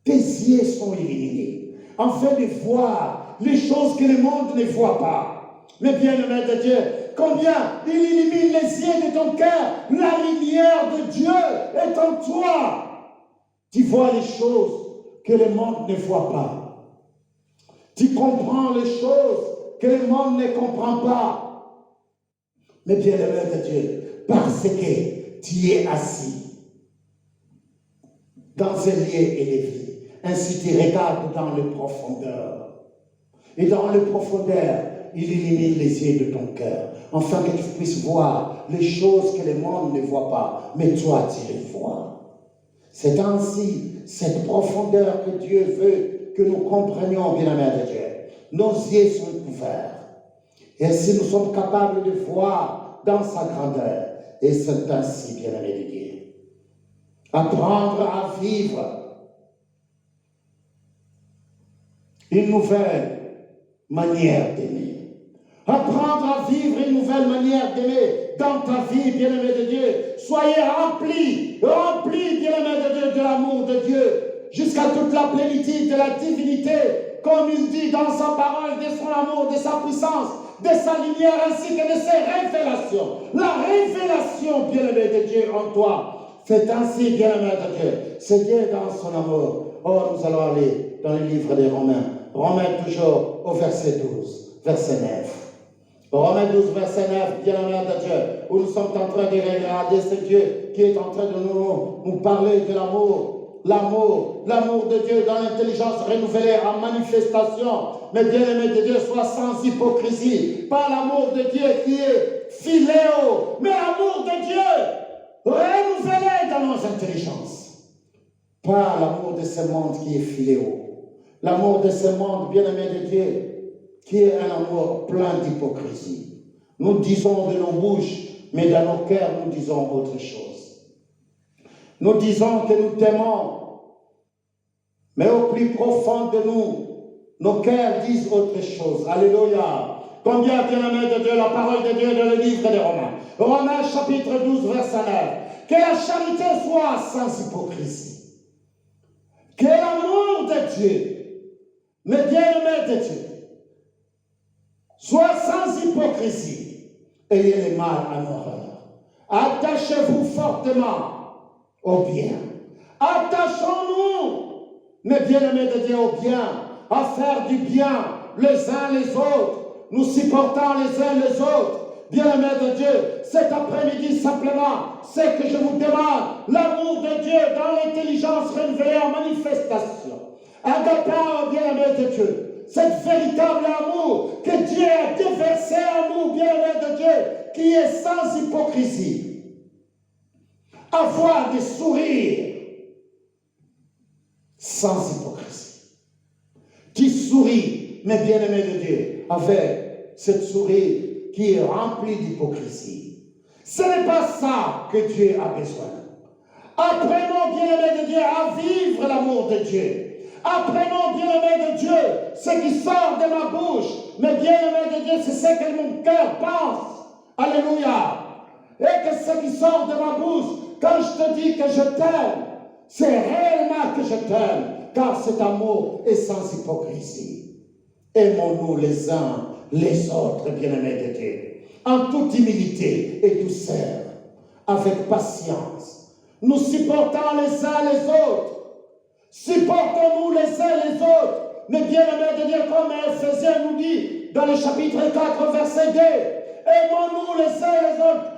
Tes yeux sont illuminés, afin de voir les choses que le monde ne voit pas. Mais bien-aimés de Dieu, combien il illumine les yeux de ton cœur, la lumière de Dieu est en toi. Tu vois les choses que le monde ne voit pas. Tu comprends les choses que le monde ne comprend pas. Mais bien-aimé de Dieu, parce que tu es assis dans un lieu élevé, ainsi tu regardes dans les profondeurs. Et dans les profondeurs, il illumine les yeux de ton cœur, afin que tu puisses voir les choses que le monde ne voit pas, mais toi tu les vois. C'est ainsi cette profondeur que Dieu veut que nous comprenions, bien-aimés de Dieu. Nos yeux sont ouverts. Et ainsi nous sommes capables de voir dans sa grandeur. Et c'est ainsi, bien-aimés de Dieu. Apprendre à vivre une nouvelle manière d'aimer. Apprendre à vivre une nouvelle manière d'aimer dans ta vie, bien-aimé de Dieu. Soyez remplis, bien-aimé de Dieu, de l'amour de Dieu, jusqu'à toute la plénitude de la divinité, comme il dit dans sa parole, de son amour, de sa puissance, de sa lumière, ainsi que de ses révélations. La révélation, bien-aimé de Dieu, en toi, c'est ainsi, bien-aimé de Dieu. C'est Dieu dans son amour. Oh, nous allons aller dans le livre des Romains. Romains toujours au verset 12, verset 9. Romains 12, verset 9, bien-aimé de Dieu, où nous sommes en train de regarder ce Dieu qui est en train de nous parler de l'amour. L'amour de Dieu dans l'intelligence renouvelée en manifestation. Mais bien-aimé de Dieu, soit sans hypocrisie. Pas l'amour de Dieu qui est philéo, mais l'amour de Dieu renouvelé dans nos intelligences. Pas l'amour de ce monde qui est philéo. L'amour de ce monde, bien-aimé de Dieu, qui est un amour plein d'hypocrisie. Nous disons de nos bouches, mais dans nos cœurs, nous disons autre chose. Nous disons que nous t'aimons, mais au plus profond de nous, nos cœurs disent autre chose. Alléluia. Combien, bien-aimé de Dieu, la parole de Dieu dans le livre des Romains. Romains chapitre 12, verset 9. Que la charité soit sans hypocrisie. Que l'amour de Dieu, mais bien-aimé de Dieu, soit sans hypocrisie. Ayez le mal en horreur. Attachez-vous fortement au bien. Attachons-nous, mais bien-aimés de Dieu, au bien, à faire du bien les uns les autres, nous supportant les uns les autres. Bien-aimés de Dieu, cet après-midi simplement, c'est que je vous demande l'amour de Dieu dans l'intelligence renouvelée en manifestation. Agapao, bien-aimés de Dieu, cet véritable amour que Dieu a déversé en nous, bien-aimé de Dieu, qui est sans hypocrisie. Avoir des sourires sans hypocrisie. Tu souris, mais bien-aimé de Dieu, avec cette souris qui est remplie d'hypocrisie. Ce n'est pas ça que Dieu a besoin. Apprenons, bien-aimé de Dieu, à vivre l'amour de Dieu. Apprenons, bien-aimé de Dieu, ce qui sort de ma bouche. Mais bien-aimé de Dieu, c'est ce que mon cœur pense. Alléluia. Et que ce qui sort de ma bouche, quand je te dis que je t'aime, c'est réellement que je t'aime, car cet amour est sans hypocrisie. Aimons-nous les uns les autres, bien-aimés de Dieu, en toute humilité et douceur, avec patience, nous supportons les uns les autres. Supportons-nous les uns les autres. Mais bien-aimés de Dieu, comme Éphésiens nous dit dans le chapitre 4, verset 2, aimons-nous les uns les autres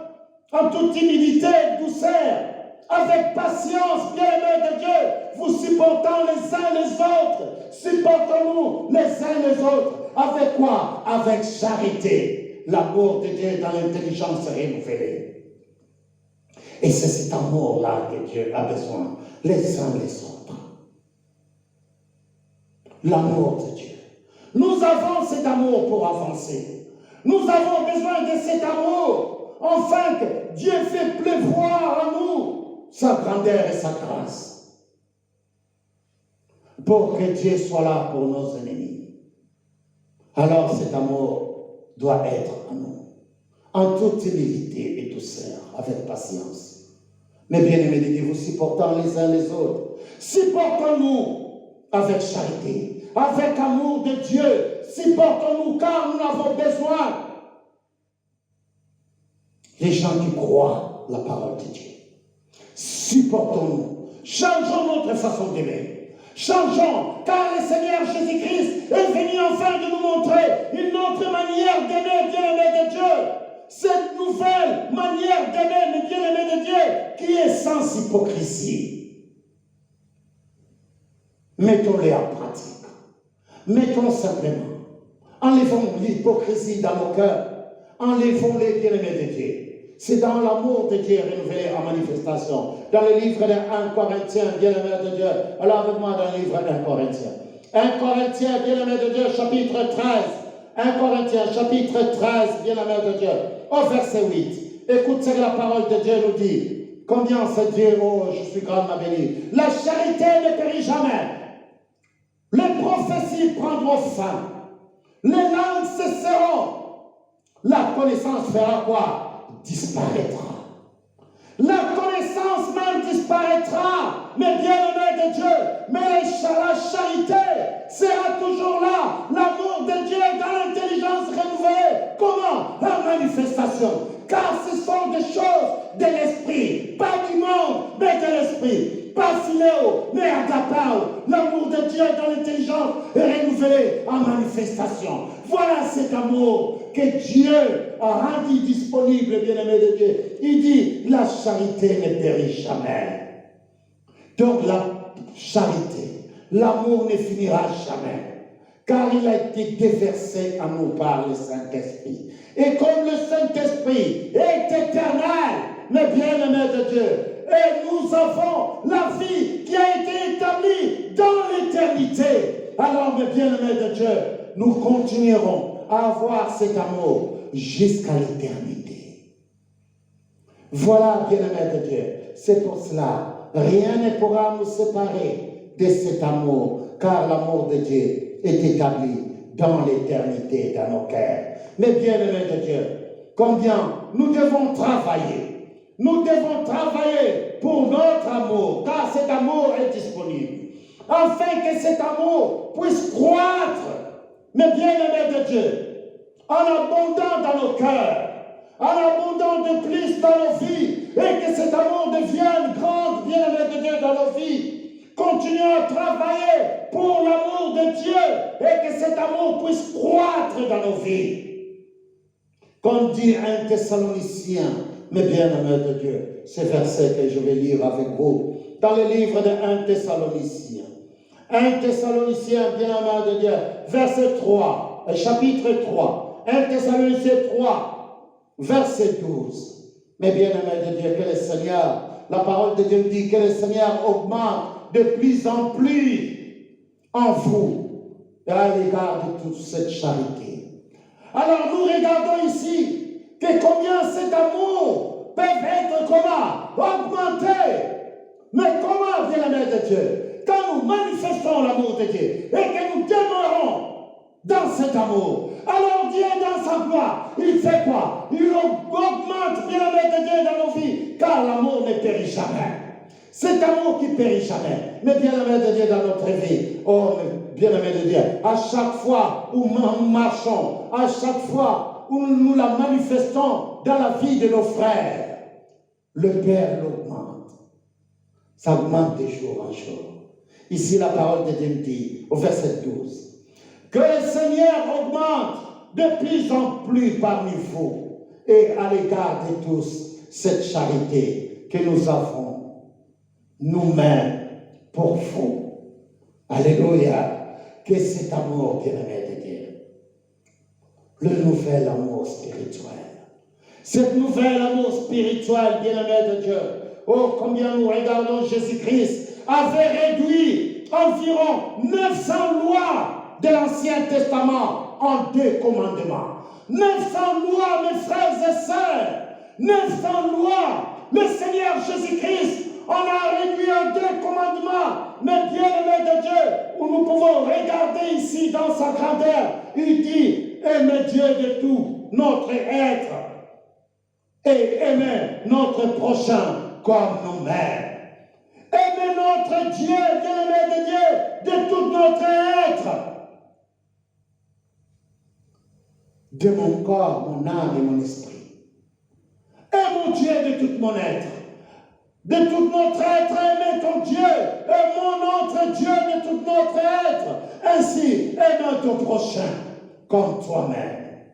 en toute humilité et douceur, avec patience, bien-aimés de Dieu, vous supportant les uns les autres. Supportons-nous les uns les autres. Avec quoi? Avec charité. L'amour de Dieu dans l'intelligence renouvelée. Et c'est cet amour-là que Dieu a besoin, les uns les autres. L'amour de Dieu. Nous avons cet amour pour avancer. Nous avons besoin de cet amour, afin que Dieu fait pleuvoir en nous sa grandeur et sa grâce. Pour que Dieu soit là pour nos ennemis. Alors cet amour doit être en nous, en toute humilité et douceur, avec patience. Mais bien aimés de Dieu, vous supportant les uns les autres. Supportons-nous avec charité, avec amour de Dieu. Supportons-nous car nous avons besoin. Les gens qui croient la parole de Dieu. Supportons-nous. Changeons notre façon d'aimer. Changeons, car le Seigneur Jésus-Christ est venu enfin de nous montrer une autre manière d'aimer, bien-aimé de Dieu. Cette nouvelle manière d'aimer, bien-aimé de Dieu, qui est sans hypocrisie. Mettons-les en pratique. Mettons simplement. Enlevons l'hypocrisie dans nos cœurs. Enlevons-les, bien-aimés de Dieu. C'est dans l'amour de Dieu renouvelé en manifestation. Dans le livre de 1 Corinthiens, bien-aimé de Dieu. Alors avec moi dans le livre de 1 Corinthiens. 1 Corinthiens, bien-aimé de Dieu, chapitre 13. 1 Corinthiens, chapitre 13, bien-aimé de Dieu. Au verset 8. Écoute ce que la parole de Dieu nous dit. Combien c'est Dieu, oh, je suis grandement béni. La charité ne périt jamais. les prophéties prendront fin, les langues cesseront, la connaissance fera quoi? Disparaîtra. La connaissance même disparaîtra, mais bien-aimé de Dieu, mais la charité sera toujours là. L'amour de Dieu dans l'intelligence renouvelée. Comment? La manifestation. Car ce sont des choses de l'esprit, pas du monde, mais de l'esprit. Pas philéo, mais agapao. L'amour de Dieu dans l'intelligence est renouvelé en manifestation. Voilà cet amour que Dieu a rendu disponible, bien-aimé de Dieu. Il dit, la charité ne périt jamais. Donc la charité, l'amour ne finira jamais. Car il a été déversé à nous par le Saint-Esprit. Et comme le Saint-Esprit est éternel, mais bien-aimé de Dieu, et nous avons la vie qui a été établie dans l'éternité. Alors, mes bien-aimés de Dieu, nous continuerons à avoir cet amour jusqu'à l'éternité. Voilà, bien-aimés de Dieu, c'est pour cela, rien ne pourra nous séparer de cet amour, car l'amour de Dieu est établi dans l'éternité, dans nos cœurs. Mais bien-aimés de Dieu, combien nous devons travailler. Nous devons travailler pour notre amour, car cet amour est disponible, afin que cet amour puisse croître, mais bien-aimés de Dieu, en abondant dans nos cœurs, en abondant de plus dans nos vies, et que cet amour devienne grand, bien-aimés de Dieu, dans nos vies. Continuons à travailler pour l'amour de Dieu, et que cet amour puisse croître dans nos vies. Comme dit un Thessalonicien, mais bien-aimés de Dieu, ce verset que je vais lire avec vous, dans le livre de 1 Thessalonicien. 1 Thessalonicien, bien-aimés de Dieu, verset 3, chapitre 3. 1 Thessaloniciens 3, verset 12. Mais bien-aimés de Dieu, que le Seigneur, la parole de Dieu dit que le Seigneur augmente de plus en plus en vous, à l'égard de toute cette charité. Alors nous regardons ici, que combien cet amour peut être comment? Augmenté. Mais comment, bien-aimés de Dieu? Quand nous manifestons l'amour de Dieu et que nous demeurons dans cet amour, alors Dieu dans sa gloire, il fait quoi? Il augmente, bien-aimés de Dieu, dans nos vies, car l'amour ne périt jamais. Cet amour qui périt jamais. Mais bien-aimés de Dieu dans notre vie, oh bien-aimés de Dieu, à chaque fois où nous marchons, à chaque fois où nous la manifestons dans la vie de nos frères, le Père l'augmente. Ça augmente de jour en jour. Ici, la parole de Dieu dit, au verset 12, que le Seigneur augmente de plus en plus parmi vous et à l'égard de tous cette charité que nous avons nous-mêmes pour vous. Alléluia. Que cet amour, bien-aimé de Dieu, le nouvel amour spirituel, cet nouvel amour spirituel, bien-aimé de Dieu, oh combien nous regardons Jésus-Christ, avait réduit environ 900 lois de l'Ancien Testament en 2 commandements. 900 lois, mes frères et sœurs, 900 lois, le Seigneur Jésus-Christ on a réduit en 2 commandements, mais bien-aimé de Dieu, où nous pouvons regarder ici dans sa grandeur, il dit, aimez Dieu de tout notre être et aimez notre prochain comme nous-mêmes. Aimez notre Dieu, bien-aimé de Dieu, de tout notre être. De mon corps, mon âme et mon esprit. Aime mon Dieu de tout mon être. De tout notre être, aimez ton Dieu, aimons notre Dieu de tout notre être. Ainsi, aime ton prochain comme toi-même.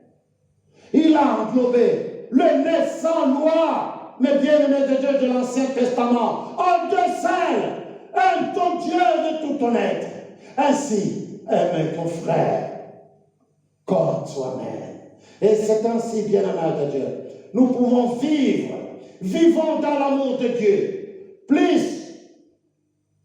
Il a englobé les 900 lois, mais bien-aimés de Dieu de l'Ancien Testament, en 2 seules. Aime ton Dieu de tout ton être. Ainsi, aime ton frère comme toi-même. Et c'est ainsi, bien-aimés de Dieu, nous pouvons vivre. Vivons dans l'amour de Dieu. Plus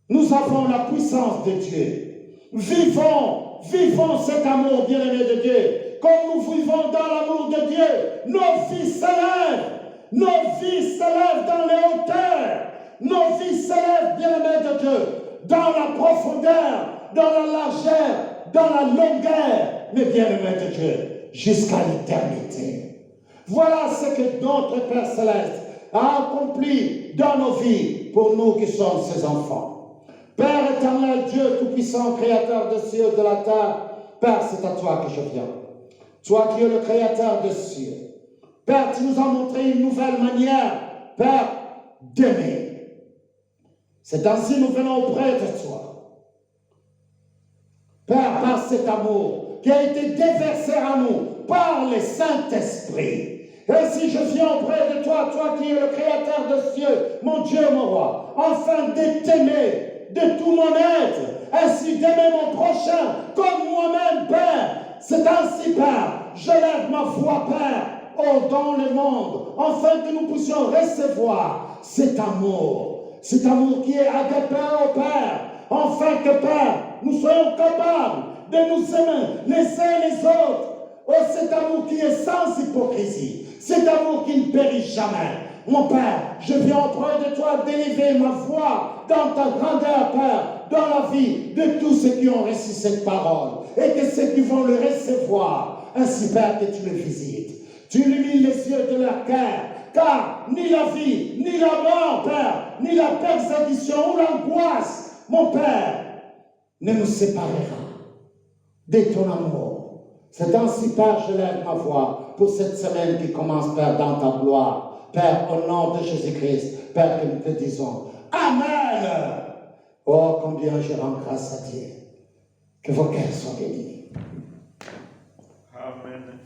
nous avons la puissance de Dieu. Vivons cet amour, bien-aimé de Dieu. Comme nous vivons dans l'amour de Dieu, nos vies s'élèvent. Nos vies s'élèvent dans les hauteurs. Nos vies s'élèvent, bien-aimé de Dieu, dans la profondeur. dans la largeur, dans la longueur, mais bien-aimé de Dieu, jusqu'à l'éternité. Voilà ce que notre Père Céleste a accompli dans nos vies pour nous qui sommes ses enfants. Père éternel, Dieu Tout-Puissant, Créateur des cieux et de la terre, Père, c'est à toi que je viens. Toi qui es le Créateur des cieux. Père, tu nous as montré une nouvelle manière, Père, d'aimer. C'est ainsi que nous venons auprès de toi. Père, par cet amour qui a été déversé à nous par le Saint-Esprit. Et si je viens auprès de toi, toi qui es le Créateur des cieux, mon Dieu, mon roi, afin de t'aimer de tout mon être, ainsi d'aimer mon prochain comme moi-même, Père. C'est ainsi, Père, je lève ma voix, Père, dans le monde, afin que nous puissions recevoir cet amour qui est agapé au Père, afin que, Père, nous soyons capables de nous aimer les uns les autres. Oh, cet amour qui est sans hypocrisie, cet amour qui ne périt jamais. Mon Père, je viens auprès de toi d'élever ma voix dans ta grandeur, Père, dans la vie de tous ceux qui ont reçu cette parole et que ceux qui vont le recevoir, ainsi, Père, que tu le visites. Tu illumines les yeux de leur cœur, car ni la vie, ni la mort, Père, ni la persécution ou l'angoisse, mon Père, ne nous séparera de ton amour. C'est ainsi, Père, je lève ma voix pour cette semaine qui commence, Père, dans ta gloire. Père, au nom de Jésus-Christ, Père, que nous te disons Amen. Oh, combien je rends grâce à Dieu. Que vos cœurs soient bénis. Amen.